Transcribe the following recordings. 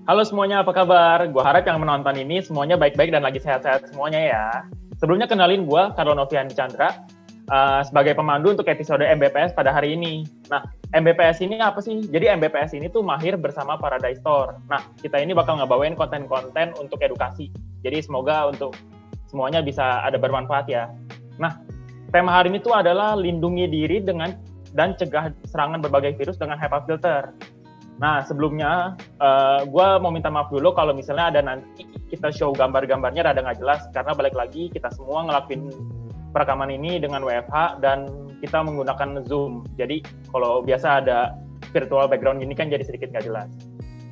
Halo semuanya, apa kabar? Gua harap yang menonton ini semuanya baik-baik dan lagi sehat-sehat semuanya ya. Sebelumnya kenalin gua, Carlo Novian Chandra, sebagai pemandu untuk episode MBPS pada hari ini. Nah, MBPS ini apa sih? Jadi MBPS ini tuh mahir bersama Paradise Store. Nah, kita ini bakal ngebawain konten-konten untuk edukasi. Jadi semoga untuk semuanya bisa ada bermanfaat ya. Nah, tema hari ini tuh adalah lindungi diri dan cegah serangan berbagai virus dengan HEPA filter. Nah, sebelumnya gue mau minta maaf dulu kalau misalnya ada nanti kita show gambar-gambarnya rada nggak jelas, karena balik lagi kita semua ngelakuin perekaman ini dengan WFH dan kita menggunakan Zoom. Jadi kalau biasa ada virtual background gini kan jadi sedikit nggak jelas.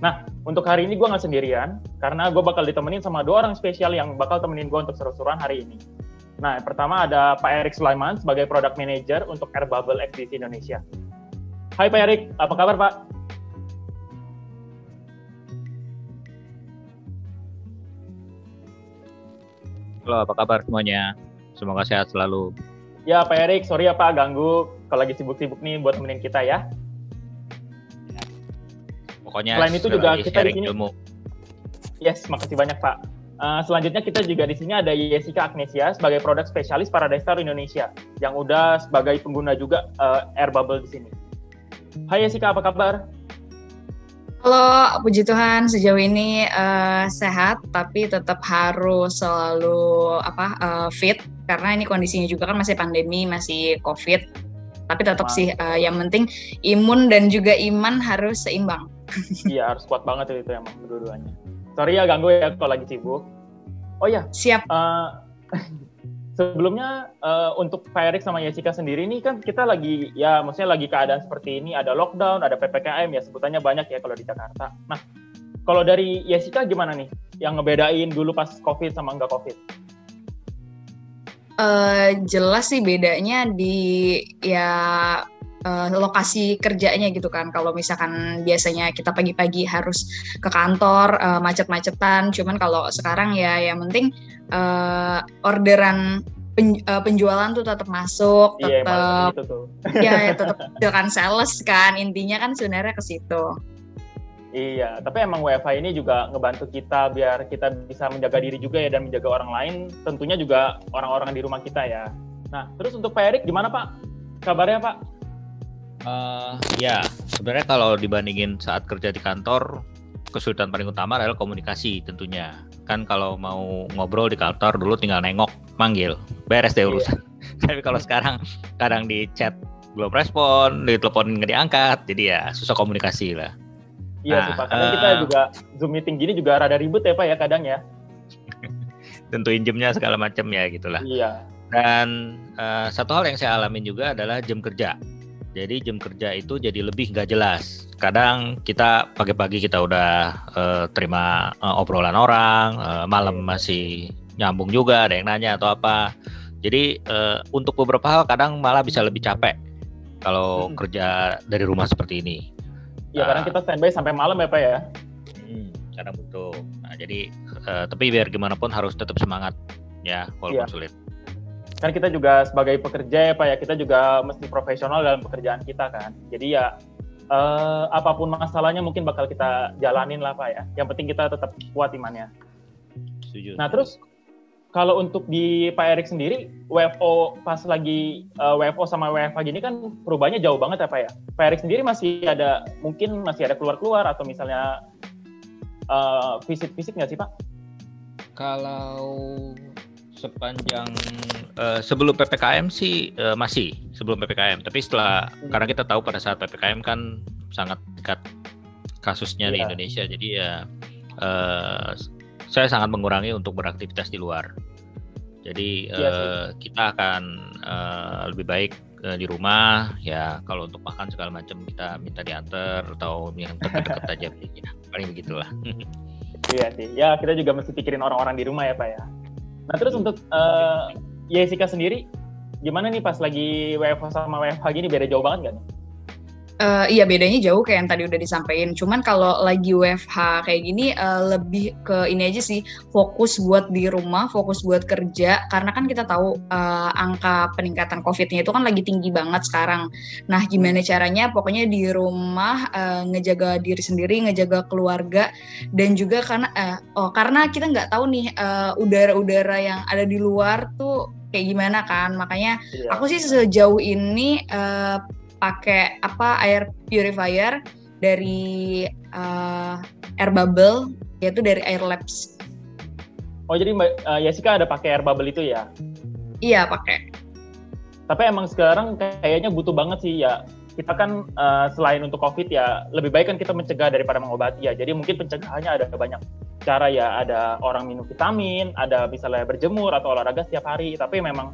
Nah, untuk hari ini gue nggak sendirian, karena gue bakal ditemenin sama dua orang spesial yang bakal temenin gue untuk seru-seruan hari ini. Nah, yang pertama ada Pak Erik Sulaiman sebagai Product Manager untuk Air Bubble XDC Indonesia. Hai Pak Erik, apa kabar Pak? Halo, apa kabar semuanya? Semoga sehat selalu. Ya, Pak Erik, sorry ya Pak, ganggu kalau lagi sibuk-sibuk nih buat temenin kita ya. Pokoknya selain itu juga kita di sini. Ilmu. Yes, makasih banyak Pak. Selanjutnya kita juga di sini ada Jessica Agnesia sebagai produk spesialis Paradise Store Indonesia yang udah sebagai pengguna juga Air Bubble di sini. Hai Jessica, apa kabar? Halo, puji Tuhan sejauh ini sehat, tapi tetap harus selalu fit karena ini kondisinya juga kan masih pandemi, masih COVID. Tapi tetap sih yang penting imun dan juga iman harus seimbang. Iya, harus kuat banget itu emang dua-duanya. Sorry ya ganggu ya kalau lagi sibuk. Oh ya, siap. Sebelumnya untuk Pak Erik sama Jessica sendiri ini kan kita lagi ya maksudnya lagi keadaan seperti ini, ada lockdown, ada PPKM ya, sebutannya banyak ya kalau di Jakarta. Nah, kalau dari Jessica gimana nih yang ngebedain dulu pas COVID sama enggak COVID? Jelas sih bedanya di lokasi kerjanya gitu kan. Kalau misalkan biasanya kita pagi-pagi harus ke kantor, macet-macetan. Cuman kalau sekarang ya yang penting orderan penjualan tuh tetap masuk, tetap tetap silakan sales kan. Intinya kan sebenarnya ke situ. Iya, tapi emang WFH ini juga ngebantu kita biar kita bisa menjaga diri juga ya dan menjaga orang lain, tentunya juga orang-orang di rumah kita ya. Nah, terus untuk Pak Erik gimana Pak? Kabarnya Pak? Ya, sebenarnya kalau dibandingin saat kerja di kantor, kesulitan paling utama adalah komunikasi tentunya. Kan kalau mau ngobrol di kantor dulu tinggal nengok, manggil, beres deh urusan. Tapi kalau sekarang kadang di chat belum respon, di telepon nggak diangkat, jadi ya susah komunikasi lah. Iya sih Pak, kadang kita juga Zoom meeting gini juga rada ribet ya Pak ya kadang ya. Tentuin jamnya segala macam ya gitulah. Iya. Dan satu hal yang saya alamin juga adalah jam kerja. Jadi jam kerja itu jadi lebih nggak jelas. Kadang kita pagi-pagi kita udah terima obrolan orang, malam masih nyambung juga, ada yang nanya atau apa. Jadi untuk beberapa hal kadang malah bisa lebih capek kalau kerja dari rumah seperti ini. Iya, kadang kita standby sampai malam ya Pak ya. Kadang betul. Nah, jadi tapi biar gimana pun harus tetap semangat ya walaupun sulit. Kan kita juga sebagai pekerja ya Pak ya, kita juga mesti profesional dalam pekerjaan kita kan. Jadi ya apapun masalahnya mungkin bakal kita jalanin lah Pak ya. Yang penting kita tetap kuat imannya. Setuju. Nah terus kalau untuk di Pak Erik sendiri, WFO pas lagi WFO sama WFH gini kan perubahannya jauh banget ya Pak ya. Pak Erik sendiri mungkin masih ada keluar-keluar atau misalnya visit-visit nggak sih Pak? Kalau sepanjang sebelum PPKM sih masih sebelum PPKM, tapi setelah karena kita tahu pada saat PPKM kan sangat dekat kasusnya di Indonesia, jadi ya saya sangat mengurangi untuk beraktivitas di luar. Jadi kita akan lebih baik di rumah ya. Kalau untuk makan segala macam kita minta diantar atau yang dekat-dekat aja ya, paling begitulah. Iya sih. Ya kita juga mesti pikirin orang-orang di rumah ya Pak ya. Nah terus untuk Jessica sendiri gimana nih pas lagi WFH sama WFH gini, beda jauh banget nggak nih? Iya bedanya jauh kayak yang tadi udah disampaikan. Cuman kalau lagi WFH kayak gini lebih ke ini aja sih, fokus buat di rumah, fokus buat kerja. Karena kan kita tahu angka peningkatan COVID-nya itu kan lagi tinggi banget sekarang. Nah gimana caranya? Pokoknya di rumah ngejaga diri sendiri, ngejaga keluarga, dan juga karena kita nggak tahu nih udara-udara yang ada di luar tuh kayak gimana kan. Makanya aku sih sejauh ini pakai air purifier dari air bubble, yaitu dari Air Labs. Oh jadi Mbak Yesika ada pakai air bubble itu ya? Iya pakai. Tapi emang sekarang kayaknya butuh banget sih ya. Kita kan selain untuk COVID ya lebih baik kan kita mencegah daripada mengobati ya. Jadi mungkin pencegahannya ada banyak cara ya. Ada orang minum vitamin, ada misalnya berjemur atau olahraga setiap hari. Tapi memang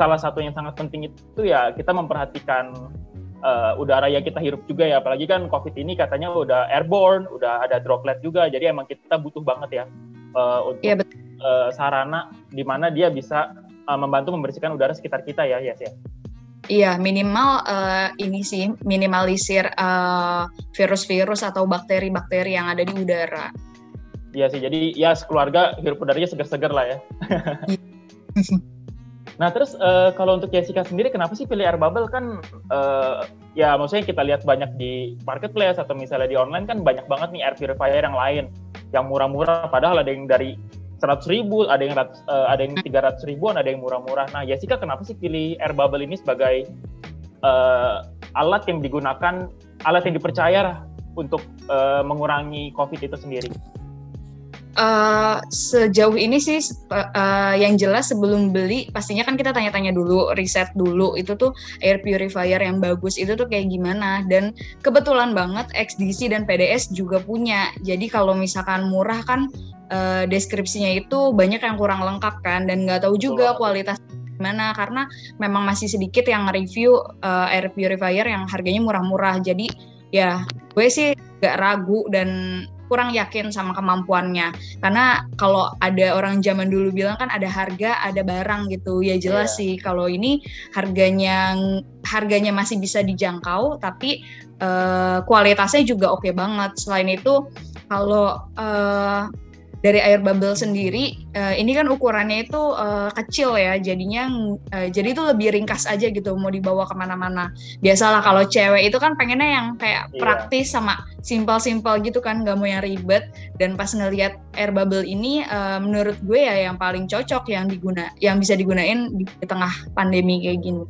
salah satu yang sangat penting itu ya kita memperhatikan udara yang kita hirup juga ya, apalagi kan COVID ini katanya udah airborne, udah ada droplet juga, jadi emang kita butuh banget ya untuk sarana di mana dia bisa membantu membersihkan udara sekitar kita ya, Yes ya. Iya, minimal ini sih minimalisir virus-virus atau bakteri-bakteri yang ada di udara. Iya sih, jadi ya sekeluarga hirup udaranya segar-segar lah ya. Nah terus kalau untuk Jessica sendiri kenapa sih pilih air bubble kan ya maksudnya kita lihat banyak di marketplace atau misalnya di online kan banyak banget nih air purifier yang lain yang murah-murah padahal ada yang dari 100.000, ada yang 300.000-an, ada yang murah-murah. Nah Jessica kenapa sih pilih air bubble ini sebagai alat yang digunakan, alat yang dipercaya untuk mengurangi COVID itu sendiri? Sejauh ini sih yang jelas sebelum beli pastinya kan kita tanya-tanya dulu, riset dulu itu tuh air purifier yang bagus itu tuh kayak gimana, dan kebetulan banget XDC dan PDS juga punya. Jadi kalau misalkan murah kan deskripsinya itu banyak yang kurang lengkap kan, dan nggak tahu juga kualitas gimana karena memang masih sedikit yang review air purifier yang harganya murah-murah. Jadi ya gue sih gak ragu dan kurang yakin sama kemampuannya, karena kalau ada orang zaman dulu bilang kan ada harga ada barang gitu ya, jelas sih kalau ini harganya masih bisa dijangkau tapi kualitasnya juga oke banget. Selain itu kalau dari air bubble sendiri ini kan ukurannya itu kecil ya, jadi itu lebih ringkas aja gitu mau dibawa kemana-mana. Biasalah kalau cewek itu kan pengennya yang kayak praktis sama simpel-simpel gitu kan, nggak mau yang ribet. Dan pas ngelihat air bubble ini menurut gue ya yang paling cocok yang bisa digunain di tengah pandemi kayak gini.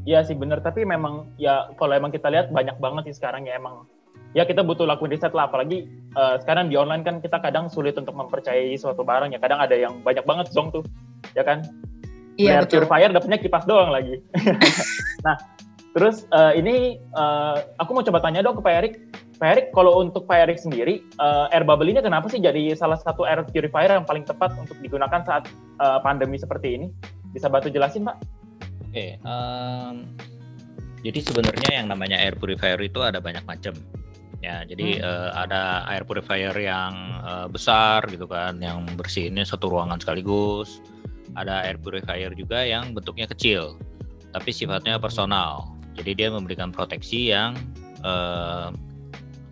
Iya sih bener, tapi memang ya kalau emang kita lihat banyak banget sih sekarang ya, emang ya kita butuh lakuin riset lah, apalagi sekarang di online kan kita kadang sulit untuk mempercayai suatu barang ya, kadang ada yang banyak banget zong tuh ya kan. Iya, air purifier dapetnya kipas doang lagi. Nah terus ini aku mau coba tanya dong ke Pak Erik. Pak Erik, kalau untuk Pak Erik sendiri air bubble ini kenapa sih jadi salah satu air purifier yang paling tepat untuk digunakan saat pandemi seperti ini? Bisa bantu jelasin Pak? Oke, jadi sebenarnya yang namanya air purifier itu ada banyak macam. Ya, jadi ada air purifier yang besar gitu kan, yang bersihinnya satu ruangan sekaligus. Ada air purifier juga yang bentuknya kecil, tapi sifatnya personal. Jadi dia memberikan proteksi yang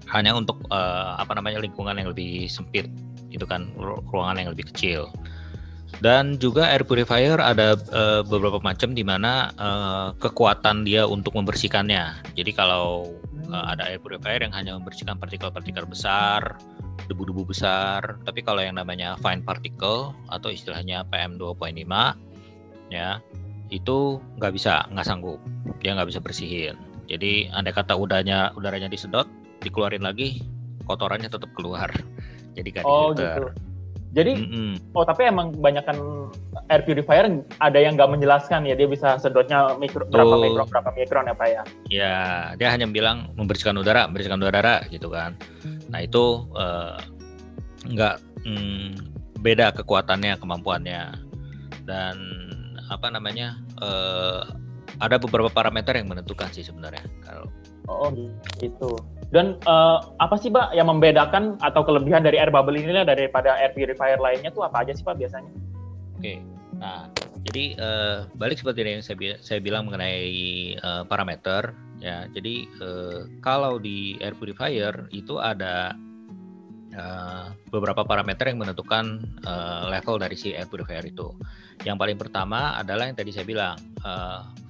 hanya untuk lingkungan yang lebih sempit, itu kan ruangan yang lebih kecil. Dan juga air purifier ada beberapa macam di mana kekuatan dia untuk membersihkannya. Jadi kalau ada air purifier yang hanya membersihkan partikel-partikel besar, debu-debu besar, tapi kalau yang namanya fine particle atau istilahnya PM2.5 ya, itu nggak sanggup, dia nggak bisa bersihin. Jadi andai kata udaranya disedot, dikeluarin lagi, kotorannya tetap keluar. Jadi nggak difilter. Gitu. Jadi, tapi emang kebanyakan air purifier ada yang nggak menjelaskan ya, dia bisa sedotnya berapa mikron ya Pak ya? Ya, dia hanya bilang membersihkan udara gitu kan. Nah itu nggak beda kekuatannya, kemampuannya, dan ada beberapa parameter yang menentukan sih sebenarnya kalau. Gitu. Dan apa sih Pak yang membedakan atau kelebihan dari air bubble ini daripada air purifier lainnya tuh apa aja sih Pak biasanya? Oke, nah Jadi balik seperti yang saya bilang mengenai parameter ya. Jadi kalau di air purifier itu ada beberapa parameter yang menentukan level dari si air purifier itu. Yang paling pertama adalah yang tadi saya bilang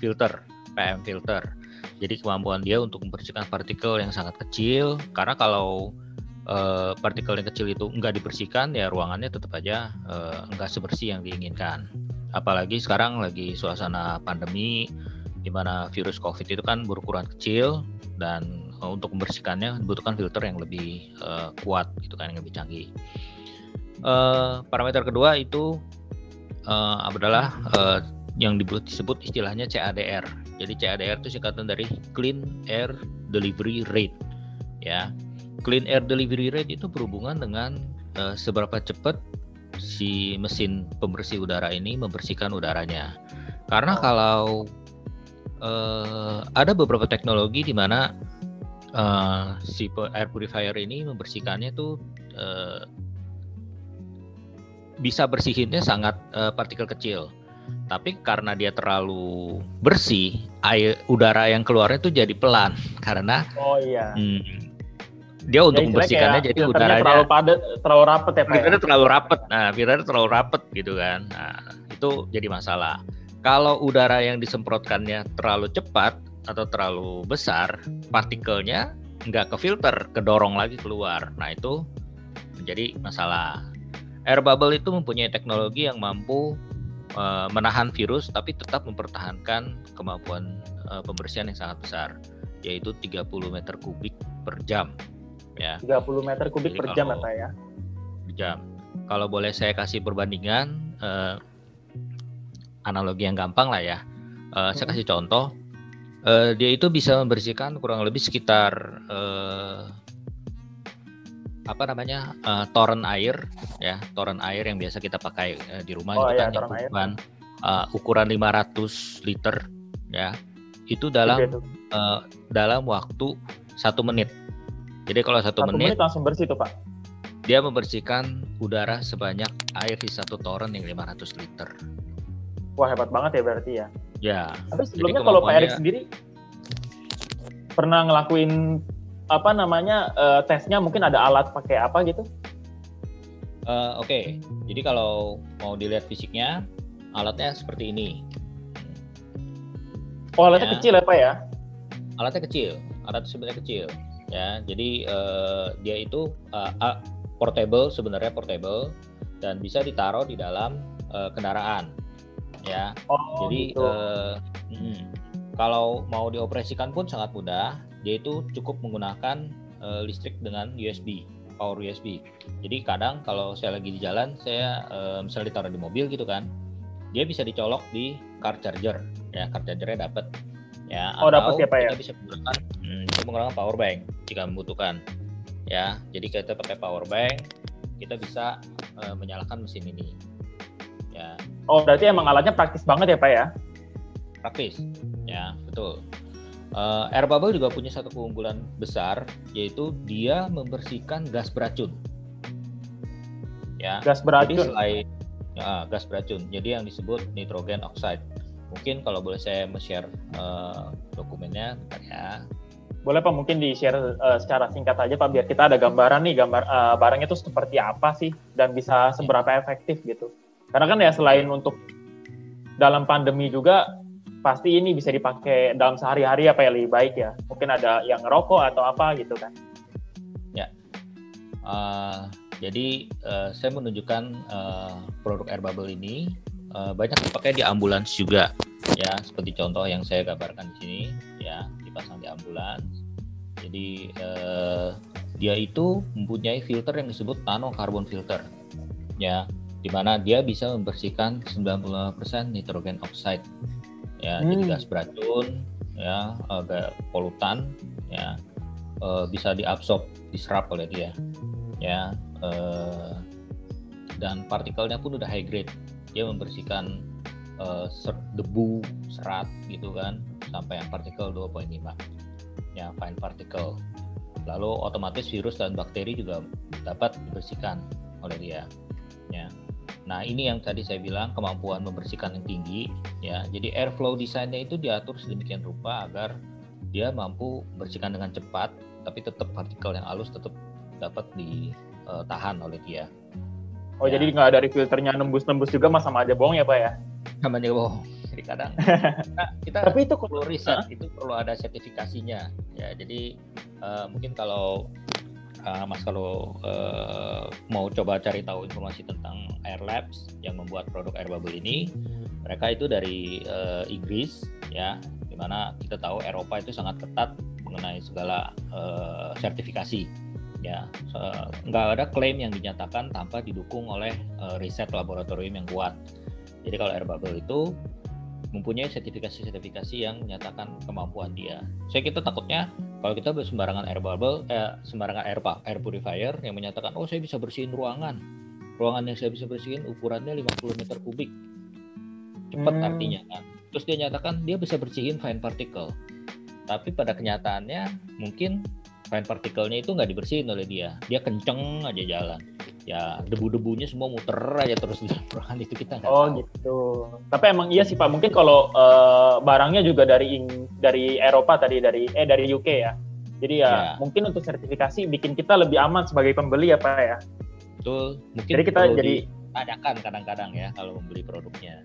filter, PM filter. Jadi kemampuan dia untuk membersihkan partikel yang sangat kecil. Karena kalau partikel yang kecil itu enggak dibersihkan, ya ruangannya tetap aja enggak sebersih yang diinginkan. Apalagi sekarang lagi suasana pandemi, di mana virus COVID itu kan berukuran kecil dan untuk membersihkannya dibutuhkan filter yang lebih kuat, gitu kan, yang lebih canggih. Parameter kedua itu adalah yang disebut istilahnya CADR. Jadi CADR itu singkatan dari Clean Air Delivery Rate, ya. Clean Air Delivery Rate itu berhubungan dengan seberapa cepat si mesin pembersih udara ini membersihkan udaranya. Karena kalau ada beberapa teknologi di mana si air purifier ini membersihkannya tuh bisa bersihinnya sangat partikel kecil. Tapi karena dia terlalu bersih, udara yang keluarnya tuh jadi pelan karena dia untuk membersihkannya jadi udaranya terlalu padat, terlalu rapet ya Pak. Filternya terlalu rapet. Nah, filternya terlalu rapet gitu kan. Nah, itu jadi masalah. Kalau udara yang disemprotkannya terlalu cepat atau terlalu besar, partikelnya nggak ke filter, kedorong lagi keluar. Nah, itu menjadi masalah. Air bubble itu mempunyai teknologi yang mampu menahan virus tapi tetap mempertahankan kemampuan pembersihan yang sangat besar, yaitu 30 meter kubik per jam. Ya. 30 meter kubik per jam ya Pak ya? Per jam. Kalau boleh saya kasih perbandingan, analogi yang gampang lah ya. Saya kasih contoh. Dia itu bisa membersihkan kurang lebih sekitar toren air, ya, toren air yang biasa kita pakai di rumah gitu kan, yang ukuran 500 liter, ya. Itu dalam waktu 1 menit. Jadi kalau 1 menit langsung bersih tuh Pak. Dia membersihkan udara sebanyak air di 1 toren yang 500 liter. Wah, hebat banget ya berarti ya. Ya. Tapi sebelumnya kalau Pak Erik sendiri pernah ngelakuin tesnya, mungkin ada alat pakai apa gitu? Oke. Jadi kalau mau dilihat fisiknya, alatnya seperti ini. Oh, alatnya kecil ya Pak ya? Alatnya kecil. Alatnya sebenarnya kecil. Ya, jadi dia itu sebenarnya portable dan bisa ditaruh di dalam kendaraan, ya. Jadi gitu. Kalau mau dioperasikan pun sangat mudah. Dia itu cukup menggunakan listrik dengan USB, power USB. Jadi kadang kalau saya lagi di jalan, saya misalnya ditaruh di mobil gitu kan, dia bisa dicolok di car charger, ya, car chargernya dapat. Ya, dapat ya Pak ya? Kita bisa menggunakan power bank jika membutuhkan, ya. Jadi kita pakai power bank, kita bisa menyalakan mesin ini, ya. Berarti emang alatnya praktis banget ya Pak ya? Praktis, ya, betul. Air bubble juga punya satu keunggulan besar, yaitu dia membersihkan gas beracun, ya. Gas beracun. Jadi gas beracun. Jadi yang disebut nitrogen oxide. Mungkin kalau boleh saya share dokumennya, ya. Boleh Pak, mungkin di-share secara singkat aja Pak, biar kita ada gambaran nih, barangnya itu seperti apa sih, dan bisa seberapa efektif gitu. Karena kan ya selain untuk dalam pandemi juga, pasti ini bisa dipakai dalam sehari-hari apa ya, lebih baik ya. Mungkin ada yang ngerokok atau apa gitu kan. Ya, jadi saya menunjukkan produk air bubble ini banyak dipakai di ambulans juga, ya, seperti contoh yang saya gambarkan di sini, ya, dipasang di ambulans. Jadi dia itu mempunyai filter yang disebut nano carbon filter, ya, di mana dia bisa membersihkan 95% nitrogen oxide, ya. Jadi gas beracun, ya, polutan, ya, bisa diabsorb, diserap oleh dia, ya, dan partikelnya pun udah high grade. Dia membersihkan debu, serat gitu kan, sampai yang partikel 2,5, ya, fine particle. Lalu otomatis virus dan bakteri juga dapat dibersihkan oleh dia, ya. Nah, ini yang tadi saya bilang kemampuan membersihkan yang tinggi ya. Jadi airflow desainnya itu diatur sedemikian rupa agar dia mampu membersihkan dengan cepat, tapi tetap partikel yang halus tetap dapat ditahan oleh dia. Oh, ya. Jadi nggak ada filternya nembus-nembus juga, sama aja bohong ya Pak ya? Namanya bohong. Jadi kadang kita tapi itu perlu riset, itu perlu ada sertifikasinya ya. Jadi mungkin kalau Mas kalau mau coba cari tahu informasi tentang Air Labs yang membuat produk air bubble ini, mereka itu dari Inggris ya, dimana kita tahu Eropa itu sangat ketat mengenai segala sertifikasi ya. Nggak ada klaim yang dinyatakan tanpa didukung oleh riset laboratorium yang kuat. Jadi kalau air bubble itu mempunyai sertifikasi yang menyatakan kemampuan dia. Kita takutnya kalau kita sembarangan air bubble, sembarangan air purifier yang menyatakan, oh saya bisa bersihin ruangan yang saya bisa bersihin ukurannya 50 meter kubik, cepat artinya kan. Terus dia nyatakan dia bisa bersihin fine particle, tapi pada kenyataannya mungkin fine particle-nya itu nggak dibersihin oleh dia kenceng aja jalan. Ya debu-debunya semua muter aja terus di ruangan itu, kita nggak tahu. Gitu. Tapi emang iya sih Pak, mungkin kalau barangnya juga dari Eropa tadi, dari UK ya. Jadi ya mungkin untuk sertifikasi bikin kita lebih aman sebagai pembeli ya Pak ya. Betul. Mungkin jadi kita adakan kadang-kadang ya kalau membeli produknya.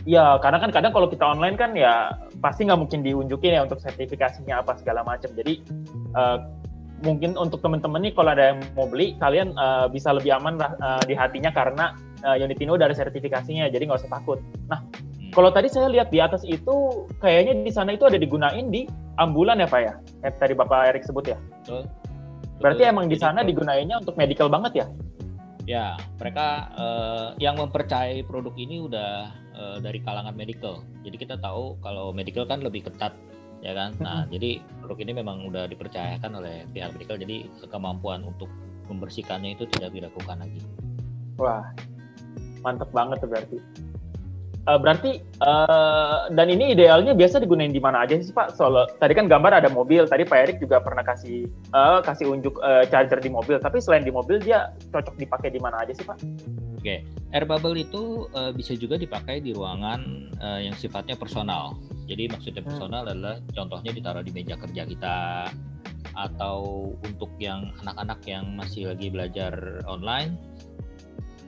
Iya, karena kan kadang kalau kita online kan ya pasti nggak mungkin diunjukin ya untuk sertifikasinya apa segala macam. Jadi mungkin untuk teman-teman nih kalau ada yang mau beli, kalian bisa lebih aman di hatinya karena unit ini udah ada sertifikasinya, jadi nggak usah takut. Nah, kalau tadi saya lihat di atas itu kayaknya di sana itu ada digunain di ambulan ya Pak ya, yang tadi Bapak Erik sebut ya. Betul. Berarti emang di sana digunainnya untuk medical banget ya? Ya, mereka yang mempercayai produk ini udah dari kalangan medical. Jadi kita tahu kalau medical kan lebih ketat ya kan. Nah, jadi produk ini memang udah dipercayakan oleh pihak medical, jadi kemampuan untuk membersihkannya itu tidak diragukan lagi. Wah, mantep banget tuh berarti. Dan ini idealnya biasa digunain di mana aja sih Pak? Soal tadi kan gambar ada mobil, tadi Pak Erik juga pernah kasih unjuk charger di mobil, tapi selain di mobil dia cocok dipakai di mana aja sih Pak? Oke, air bubble itu bisa juga dipakai di ruangan yang sifatnya personal. Jadi maksudnya personal adalah contohnya ditaruh di meja kerja kita, atau untuk yang anak-anak yang masih lagi belajar online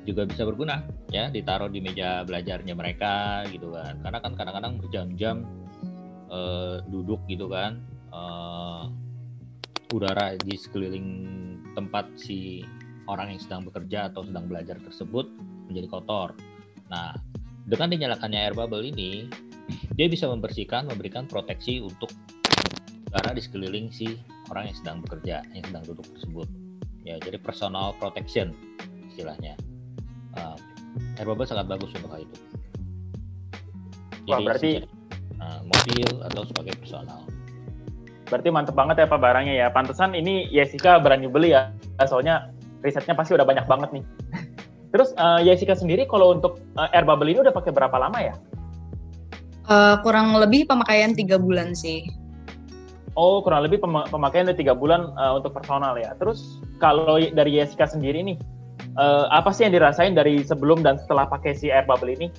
juga bisa berguna ya, ditaruh di meja belajarnya mereka gitu kan. Karena kan kadang-kadang berjam-jam duduk gitu kan, udara di sekeliling tempat si orang yang sedang bekerja atau sedang belajar tersebut menjadi kotor. Nah, dengan dinyalakannya air bubble ini, dia bisa membersihkan, memberikan proteksi untuk udara di sekeliling si orang yang sedang bekerja, yang sedang duduk tersebut. Ya, jadi personal protection istilahnya. Air bubble sangat bagus untuk hal itu. Jadi, wah, berarti mobil atau sebagai personal. Berarti mantep banget ya Pak barangnya ya. Pantesan ini Jessica berani beli ya, soalnya risetnya pasti udah banyak banget nih. Terus Jessica sendiri kalau untuk air bubble ini udah pakai berapa lama ya? Kurang lebih pemakaian 3 bulan sih. Oh, kurang lebih pemakaian udah 3 bulan untuk personal ya. Terus kalau dari Jessica sendiri nih, apa sih yang dirasain dari sebelum dan setelah pakai si air bubble ini?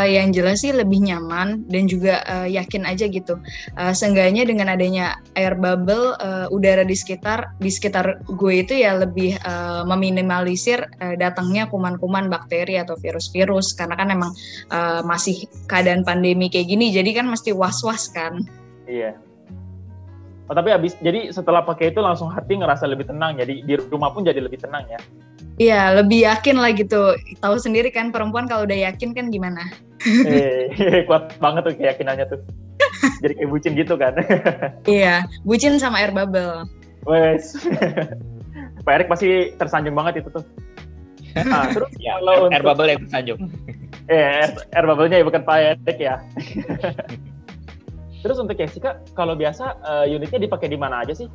Yang jelas sih lebih nyaman dan juga yakin aja gitu. Seenggaknya dengan adanya air bubble, udara di sekitar gue itu ya lebih meminimalisir datangnya kuman-kuman, bakteri atau virus-virus, karena kan emang masih keadaan pandemi kayak gini, jadi kan mesti was-was kan. Iya. Oh, tapi jadi setelah pakai itu langsung hati ngerasa lebih tenang, jadi di rumah pun jadi lebih tenang ya? Iya, lebih yakin lah gitu. Tahu sendiri kan perempuan kalau udah yakin kan gimana? Kuat banget tuh keyakinannya tuh. Jadi kayak bucin gitu kan? Iya, bucin sama air bubble. Wes, Pak Erik pasti tersanjung banget itu tuh. Nah, terus ya, kalau air bubble yang tersanjung. Air bubble-nya ya, bukan Pak Erik ya. Terus untuk Jessica, kalau biasa unitnya dipakai di mana aja sih?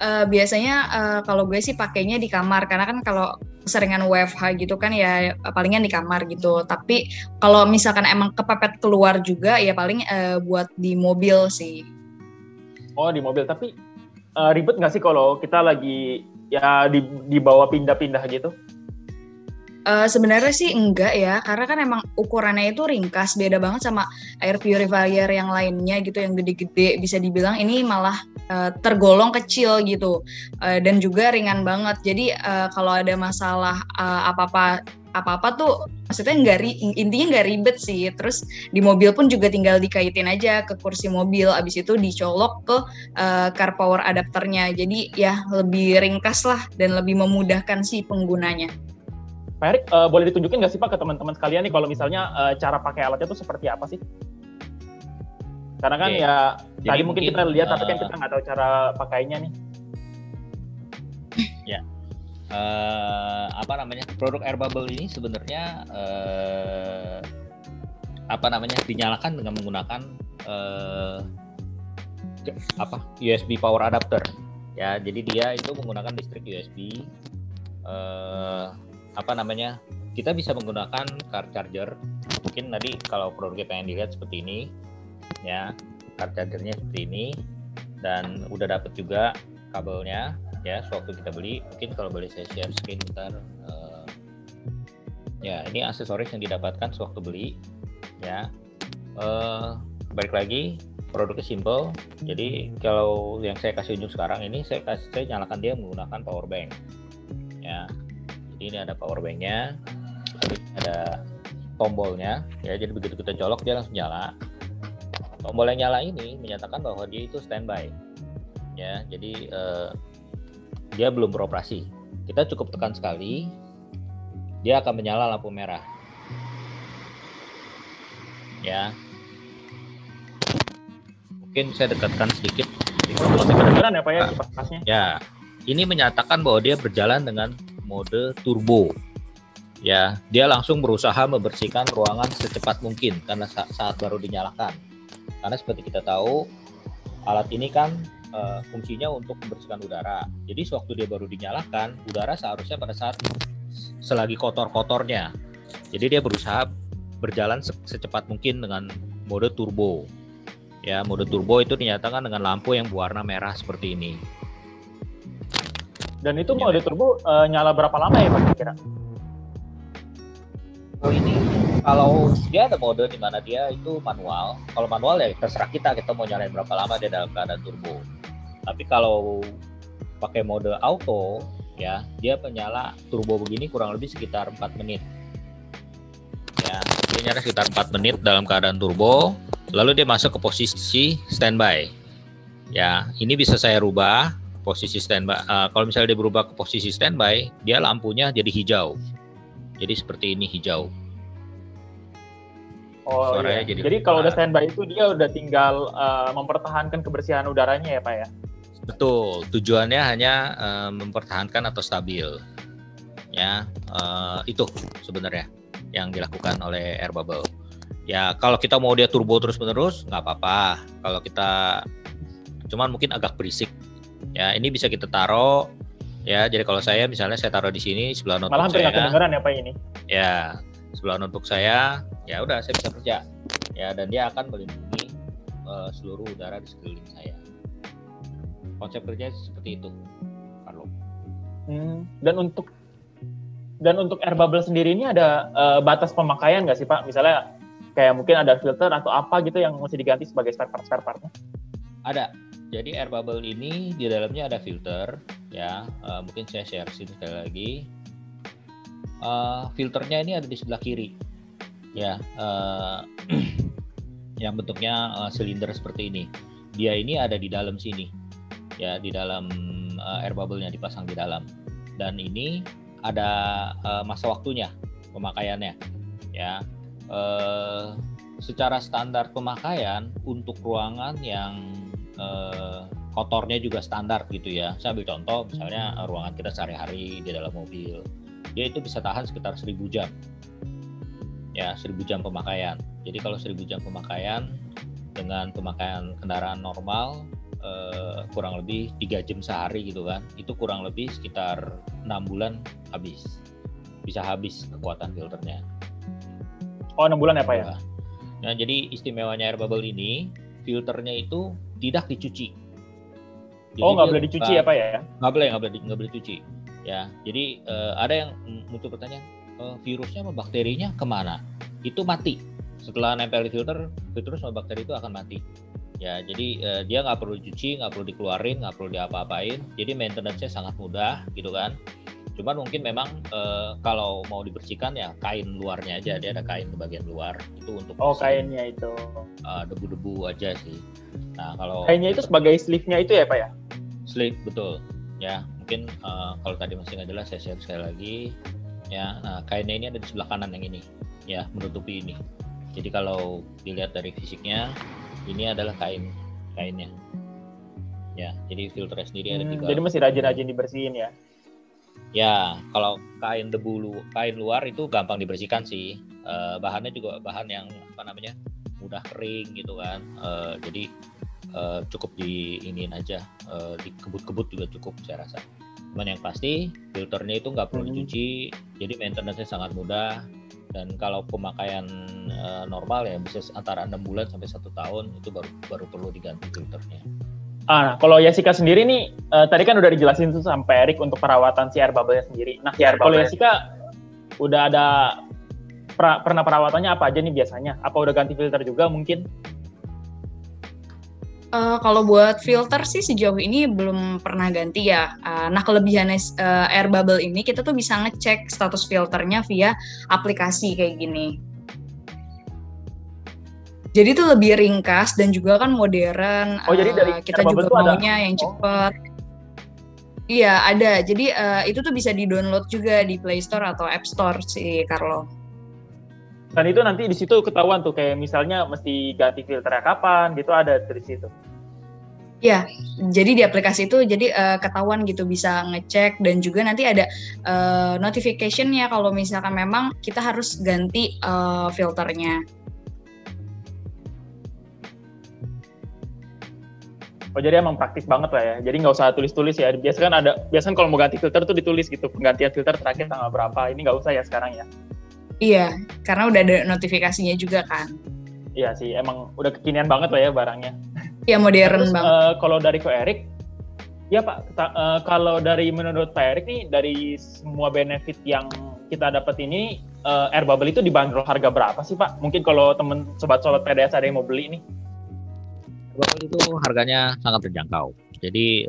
Biasanya kalau gue sih pakainya di kamar, karena kan kalau seringan WFH gitu kan ya palingan di kamar gitu. Tapi kalau misalkan emang kepepet keluar juga ya paling buat di mobil sih. Oh, di mobil. Tapi ribet nggak sih kalau kita lagi ya dibawa pindah-pindah gitu? Sebenarnya sih enggak ya, karena kan emang ukurannya itu ringkas, beda banget sama air purifier yang lainnya gitu, yang gede-gede. Bisa dibilang ini malah tergolong kecil gitu, dan juga ringan banget. Jadi kalau ada masalah apa-apa tuh, maksudnya intinya nggak ribet sih. Terus di mobil pun juga tinggal dikaitin aja ke kursi mobil, abis itu dicolok ke car power adapternya. Jadi ya lebih ringkas lah dan lebih memudahkan si penggunanya. Pak Erik, boleh ditunjukin nggak sih Pak ke teman-teman sekalian nih kalau misalnya cara pakai alatnya itu seperti apa sih? Karena kan ya tadi mungkin kita lihat tapi kan kita nggak tahu cara pakainya nih. Ya, apa namanya, produk air bubble ini sebenarnya dinyalakan dengan menggunakan USB power adapter. Ya, jadi dia itu menggunakan listrik USB. Kita bisa menggunakan car charger. Mungkin tadi kalau produknya pengen dilihat seperti ini, ya, car chargernya seperti ini, dan udah dapet juga kabelnya, ya, sewaktu kita beli. Mungkin kalau boleh saya share screen bentar. Ya, ini aksesoris yang didapatkan sewaktu beli, ya. Balik lagi, produknya simple. Jadi kalau yang saya kasih unjuk sekarang ini, saya nyalakan dia menggunakan power bank, ya. Ini ada power banknya, ada tombolnya, ya. Jadi begitu kita colok dia langsung nyala. Tombol yang nyala ini menyatakan bahwa dia itu standby, ya. Jadi dia belum beroperasi. Kita cukup tekan sekali, dia akan menyala lampu merah, ya. Mungkin saya dekatkan sedikit. Masih kedengaran ya Pak ya kipasnya? Ya, ini menyatakan bahwa dia berjalan dengan mode turbo. Ya, dia langsung berusaha membersihkan ruangan secepat mungkin karena saat baru dinyalakan. Karena seperti kita tahu, alat ini kan fungsinya untuk membersihkan udara. Jadi sewaktu dia baru dinyalakan, udara seharusnya pada saat selagi kotor-kotornya. Jadi dia berusaha berjalan secepat mungkin dengan mode turbo. Ya, mode turbo itu dinyatakan dengan lampu yang berwarna merah seperti ini. Dan itu mode turbo nyala berapa lama ya Pak kira-kira? Oh, ini kalau dia ada mode di mana dia itu manual. Kalau manual ya terserah kita mau nyalain berapa lama dia dalam keadaan turbo. Tapi kalau pakai mode auto, ya, dia menyala turbo begini kurang lebih sekitar 4 menit. Ya, dia nyala sekitar 4 menit dalam keadaan turbo, lalu dia masuk ke posisi standby. Ya, ini bisa saya rubah posisi standby. Kalau misalnya dia berubah ke posisi standby, dia lampunya jadi hijau. Jadi seperti ini, hijau. Oh iya. Jadi kalau udah standby itu dia udah tinggal mempertahankan kebersihan udaranya ya Pak ya? Betul. Tujuannya hanya mempertahankan atau stabil. Ya, itu sebenarnya yang dilakukan oleh air bubble. Ya, kalau kita mau dia turbo terus-menerus nggak apa-apa. Kalau kita cuman mungkin agak berisik. Ya, ini bisa kita taruh. Ya, jadi kalau saya misalnya saya taruh di sini sebelah notebook malah hampir saya. Malah kedengeran ya Pak ini? Ya, sebelah notebook saya. Ya udah, saya bisa kerja. Ya, dan dia akan melindungi seluruh udara di sekeliling saya. Konsep kerjanya seperti itu, Carlo. Dan untuk air bubble sendiri ini ada batas pemakaian nggak sih Pak? Misalnya kayak mungkin ada filter atau apa gitu yang mesti diganti sebagai spare partnya? Ada. Jadi air bubble ini di dalamnya ada filter, ya. Mungkin saya share sini sekali lagi. Filternya ini ada di sebelah kiri, ya. Yang bentuknya silinder seperti ini. Dia ini ada di dalam sini, ya, di dalam air bubble-nya dipasang di dalam. Dan ini ada masa waktunya pemakaiannya, ya. Secara standar pemakaian untuk ruangan yang kotornya juga standar gitu ya. Saya ambil contoh misalnya ruangan kita sehari-hari di dalam mobil, dia itu bisa tahan sekitar 1000 jam, ya, 1000 jam pemakaian. Jadi kalau 1000 jam pemakaian dengan pemakaian kendaraan normal kurang lebih 3 jam sehari gitu kan, itu kurang lebih sekitar 6 bulan bisa habis kekuatan filternya. Oh, 6 bulan ya Pak ya? Nah, jadi istimewanya air bubble ini, filternya itu tidak dicuci. Jadi nggak boleh dicuci ya Pak ya? Nggak boleh dicuci. Ya, jadi ada yang muncul pertanyaan, virusnya sama bakterinya kemana? Itu mati. Setelah nempel di filter, virus sama bakteri itu akan mati. Ya, jadi dia nggak perlu cuci, nggak perlu dikeluarin, nggak perlu diapa-apain. Jadi maintenance-nya sangat mudah, gitu kan. Cuman mungkin memang kalau mau dibersihkan ya kain luarnya aja, dia ada kain di bagian luar itu untuk kainnya itu debu-debu aja sih. Nah kalau kainnya itu sebagai sleeve-nya itu ya Pak ya? Sleeve betul. Ya mungkin kalau tadi masih nggak jelas saya share sekali lagi. Ya, nah kainnya ini ada di sebelah kanan yang ini, ya menutupi ini. Jadi kalau dilihat dari fisiknya, ini adalah kainnya. Ya, jadi filternya sendiri ada 3. Jadi masih rajin-rajin dibersihin ya? Ya, kalau kain luar itu gampang dibersihkan sih. Bahannya juga bahan yang mudah kering gitu kan. Jadi cukup diinin aja, dikebut-kebut juga cukup saya rasa. Cuman yang pasti filternya itu nggak perlu dicuci, jadi maintenance-nya sangat mudah. Dan kalau pemakaian normal ya bisa antara 6 bulan sampai 1 tahun itu baru perlu diganti filternya. Nah, kalau Yessica sendiri nih, tadi kan udah dijelasin tuh sampai Erik untuk perawatan si air bubble-nya sendiri. Nah, kalau Yessica udah ada pernah perawatannya apa aja nih biasanya? Apa udah ganti filter juga mungkin? Kalau buat filter sih sejauh ini belum pernah ganti ya. Nah, kelebihannya air bubble ini kita tuh bisa ngecek status filternya via aplikasi kayak gini. Jadi itu lebih ringkas dan juga kan modern. Jadi dari kita juga maunya yang cepat. Iya ada. Jadi itu tuh bisa di-download juga di Play Store atau App Store sih, Carlo. Dan itu nanti di situ ketahuan tuh kayak misalnya mesti ganti filternya kapan gitu, ada dari situ. Iya, jadi di aplikasi itu jadi ketahuan gitu, bisa ngecek dan juga nanti ada notification-nya kalau misalkan memang kita harus ganti filternya. Jadi emang praktis banget lah ya. Jadi nggak usah tulis-tulis ya. Biasanya kalau mau ganti filter tuh ditulis gitu. Penggantian filter terakhir tanggal berapa. Ini nggak usah ya sekarang ya. Iya, karena udah ada notifikasinya juga kan. Iya sih, emang udah kekinian banget lah ya barangnya. Iya, modern banget. Kalau dari Ko Erik, ya Pak, kalau menurut Pak Erik nih, dari semua benefit yang kita dapat ini, air bubble itu dibanderol harga berapa sih Pak? Mungkin kalau sobat-sobat PDS ada yang mau beli nih. Bubble itu harganya sangat terjangkau. Jadi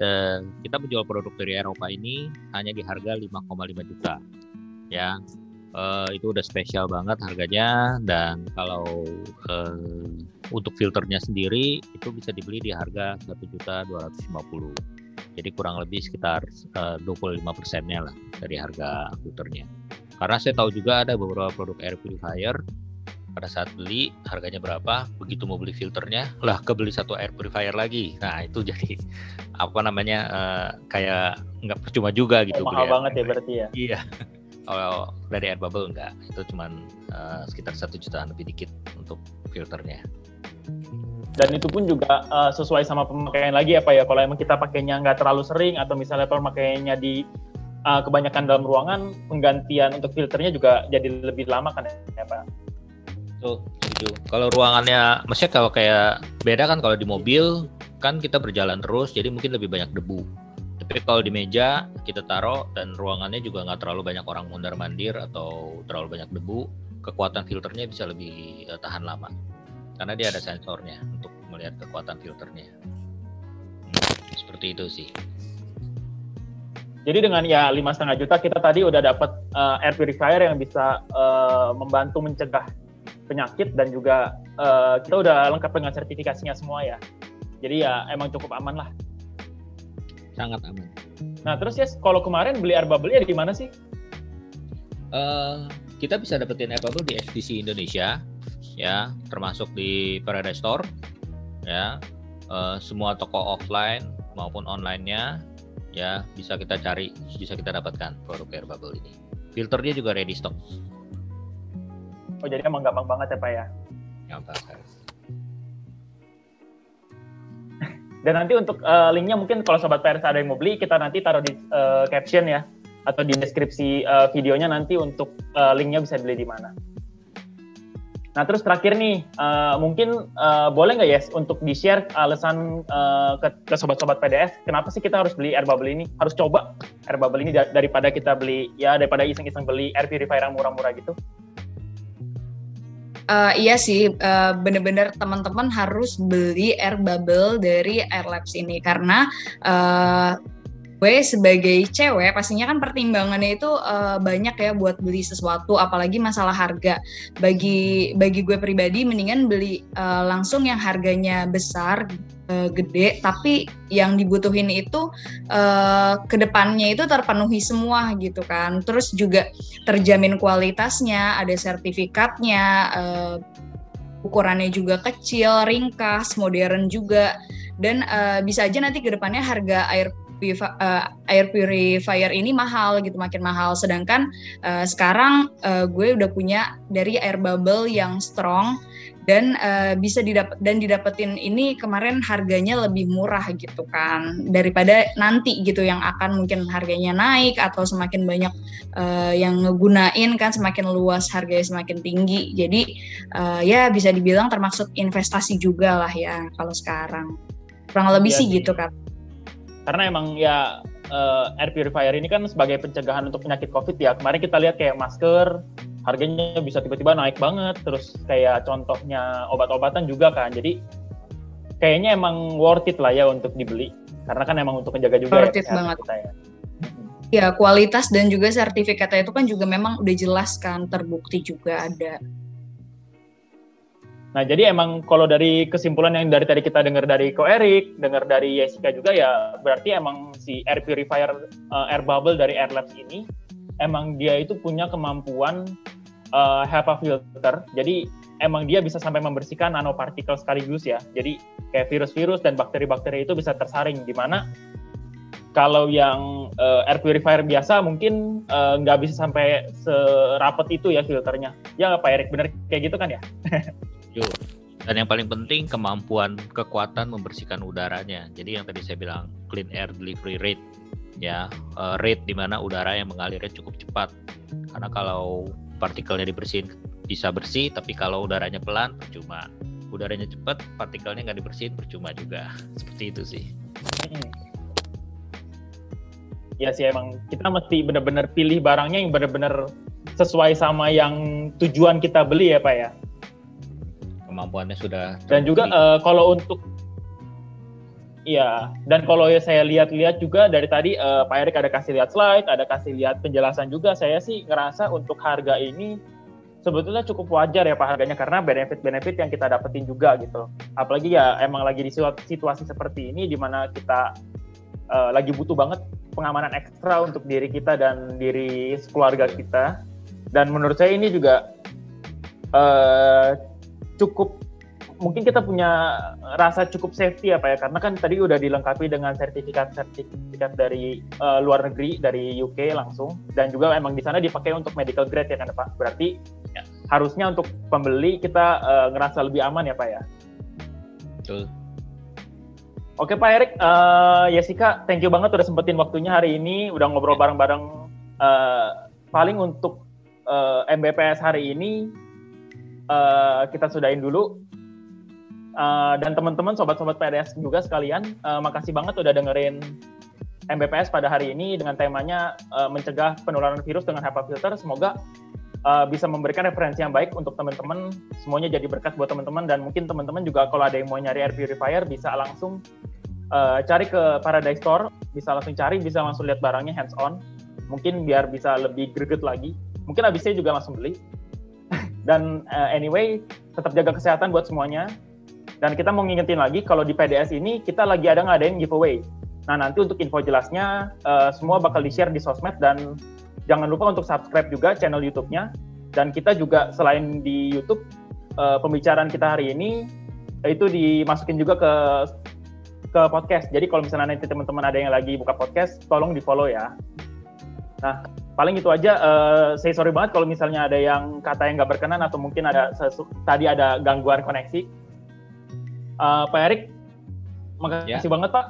kita menjual produk dari Eropa ini hanya di harga 5,5 juta. Ya, itu udah spesial banget harganya. Dan kalau untuk filternya sendiri itu bisa dibeli di harga 1.250.000. Jadi kurang lebih sekitar 25%-nya lah dari harga filternya. Karena saya tahu juga ada beberapa produk air purifier pada saat beli harganya berapa, begitu mau beli filternya lah kebeli satu air purifier lagi. Nah itu jadi kayak nggak percuma juga gitu. Mahal banget ya berarti ya. Iya. Kalau dari air bubble enggak, itu cuman sekitar 1 jutaan lebih dikit untuk filternya. Dan itu pun juga sesuai sama pemakaian lagi ya Pak ya. Kalau emang kita pakainya nggak terlalu sering atau misalnya pemakaiannya di kebanyakan dalam ruangan, penggantian untuk filternya juga jadi lebih lama kan ya Pak. Tuh, setuju. Kalau ruangannya, maksudnya kalau kayak beda kan kalau di mobil kan kita berjalan terus, jadi mungkin lebih banyak debu. Tapi kalau di meja kita taruh dan ruangannya juga nggak terlalu banyak orang mondar-mandir atau terlalu banyak debu, kekuatan filternya bisa lebih tahan lama. Karena dia ada sensornya untuk melihat kekuatan filternya. Seperti itu sih. Jadi dengan ya 5,5 juta kita tadi udah dapat air purifier yang bisa membantu mencegah penyakit dan juga kita udah lengkap dengan sertifikasinya semua ya. Jadi ya emang cukup aman lah. Sangat aman. Nah terus ya kalau kemarin beli air bubble-nya di mana sih? Kita bisa dapetin air bubble di FTC Indonesia, ya, termasuk di Paradise Store, ya, semua toko offline maupun online-nya, ya bisa kita cari, bisa kita dapatkan produk air bubble ini. Filternya juga ready stock. Jadi emang gampang banget ya Pak ya? Gampang. Dan nanti untuk linknya mungkin kalau Sobat PRS ada yang mau beli, kita nanti taruh di caption ya, atau di deskripsi videonya nanti untuk linknya bisa dibeli di mana. Nah, terus terakhir nih, mungkin boleh nggak Yes untuk di-share alasan ke sobat-sobat PDS, kenapa sih kita harus beli air bubble ini? Harus coba air bubble ini daripada kita beli, ya daripada iseng-iseng beli air purifier yang murah-murah gitu. Iya sih, bener-bener teman-teman harus beli air bubble dari Airlabs ini karena gue sebagai cewek pastinya kan pertimbangannya itu banyak ya buat beli sesuatu, apalagi masalah harga. Bagi gue pribadi mendingan beli langsung yang harganya besar, gede, tapi yang dibutuhin itu kedepannya itu terpenuhi semua gitu kan. Terus juga terjamin kualitasnya, ada sertifikatnya, ukurannya juga kecil, ringkas, modern juga, dan bisa aja nanti kedepannya harga air purifier ini mahal gitu, makin mahal. Sedangkan sekarang gue udah punya dari air bubble yang strong dan bisa didapetin ini kemarin harganya lebih murah gitu kan, daripada nanti gitu yang akan mungkin harganya naik atau semakin banyak yang ngegunain kan, semakin luas harganya semakin tinggi. Jadi ya bisa dibilang termasuk investasi juga lah ya kalau sekarang, kurang lebih sih gitu kan. Karena emang ya air purifier ini kan sebagai pencegahan untuk penyakit COVID ya. Kemarin kita lihat kayak masker harganya bisa tiba-tiba naik banget, terus kayak contohnya obat-obatan juga kan. Jadi kayaknya emang worth it lah ya untuk dibeli, karena kan emang untuk menjaga juga worth ya kesehatan kita ya. Ya, kualitas dan juga sertifikatnya itu kan juga memang udah jelas kan, terbukti juga ada. Nah, jadi emang kalau dari kesimpulan yang dari tadi kita dengar dari Ko Erik, dengar dari Jessica juga ya, berarti emang si air purifier air bubble dari Airlabs ini emang dia itu punya kemampuan HEPA filter. Jadi emang dia bisa sampai membersihkan nanopartikel sekaligus ya. Jadi kayak virus-virus dan bakteri-bakteri itu bisa tersaring, di mana kalau yang air purifier biasa mungkin nggak bisa sampai serapet itu ya filternya. Ya Pak Erik, bener kayak gitu kan ya? Dan yang paling penting kemampuan kekuatan membersihkan udaranya. Jadi yang tadi saya bilang clean air delivery rate, ya rate di mana udara yang mengalirnya cukup cepat. Karena kalau partikelnya dibersihin bisa bersih, tapi kalau udaranya pelan percuma. Udaranya cepat, partikelnya nggak dibersihin percuma juga. Seperti itu sih. Ya sih, emang kita mesti benar-benar pilih barangnya yang benar-benar sesuai sama yang tujuan kita beli ya Pak ya. Kemampuannya sudah terbukti. Dan juga kalau untuk ya, dan kalau saya lihat-lihat juga dari tadi Pak Erik ada kasih lihat slide, ada kasih lihat penjelasan juga, saya sih ngerasa untuk harga ini sebetulnya cukup wajar ya Pak harganya, karena benefit-benefit yang kita dapetin juga gitu. Apalagi ya emang lagi di situasi seperti ini di mana kita lagi butuh banget pengamanan ekstra untuk diri kita dan diri keluarga kita. Dan menurut saya ini juga cukup, mungkin kita punya rasa cukup safety ya Pak ya, karena kan tadi udah dilengkapi dengan sertifikat dari luar negeri, dari UK langsung, dan juga emang di sana dipakai untuk medical grade ya kan Pak. Berarti ya, harusnya untuk pembeli kita ngerasa lebih aman ya Pak ya. Betul. Oke Pak Erik, Jessica, thank you banget udah sempetin waktunya hari ini, udah ngobrol bareng-bareng. Paling untuk MBPS hari ini kita sudahin dulu. Dan teman-teman, sobat-sobat PDS juga sekalian, makasih banget udah dengerin MBPS pada hari ini dengan temanya mencegah penularan virus dengan HEPA filter. Semoga bisa memberikan referensi yang baik untuk teman-teman, semuanya jadi berkat buat teman-teman. Dan mungkin teman-teman juga kalau ada yang mau nyari air purifier bisa langsung cari ke Paradise Store, bisa langsung cari, bisa langsung lihat barangnya hands on, mungkin biar bisa lebih greget lagi. Mungkin habisnya juga langsung beli. Dan anyway, tetap jaga kesehatan buat semuanya. Dan kita mau ngingetin lagi, kalau di PDS ini kita lagi ada ngadain giveaway. Nah, nanti untuk info jelasnya, semua bakal di-share di sosmed, dan jangan lupa untuk subscribe juga channel YouTube-nya. Dan kita juga selain di YouTube, pembicaraan kita hari ini, itu dimasukin juga ke podcast. Jadi kalau misalnya nanti teman-teman ada yang lagi buka podcast, tolong di-follow ya. Nah, paling itu aja. Saya sorry banget kalau misalnya ada yang kata yang nggak berkenan atau mungkin ada tadi ada gangguan koneksi. Pak Erik, makasih banget Pak.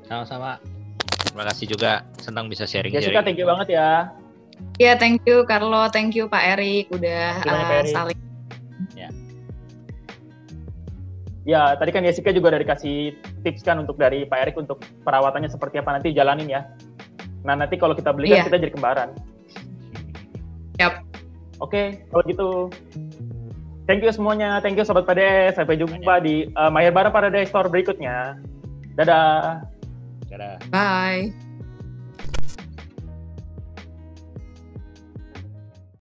Sama-sama. Terima kasih juga, senang bisa sharing. Jessica, thank you banget ya. Ya, thank you Carlo, thank you Pak Erik udah Pak Erik. saling. Ya. Ya, tadi kan Jessica juga udah dikasih tips kan untuk dari Pak Erik untuk perawatannya seperti apa, nanti jalanin ya. Nah, nanti kalau kita beli kan kita jadi kembaran. Yap. Oke, kalau gitu. Thank you semuanya, thank you Sobat PDS. Sampai jumpa di Mahir Bara Paradise Store berikutnya. Dadah. Dadah. Bye.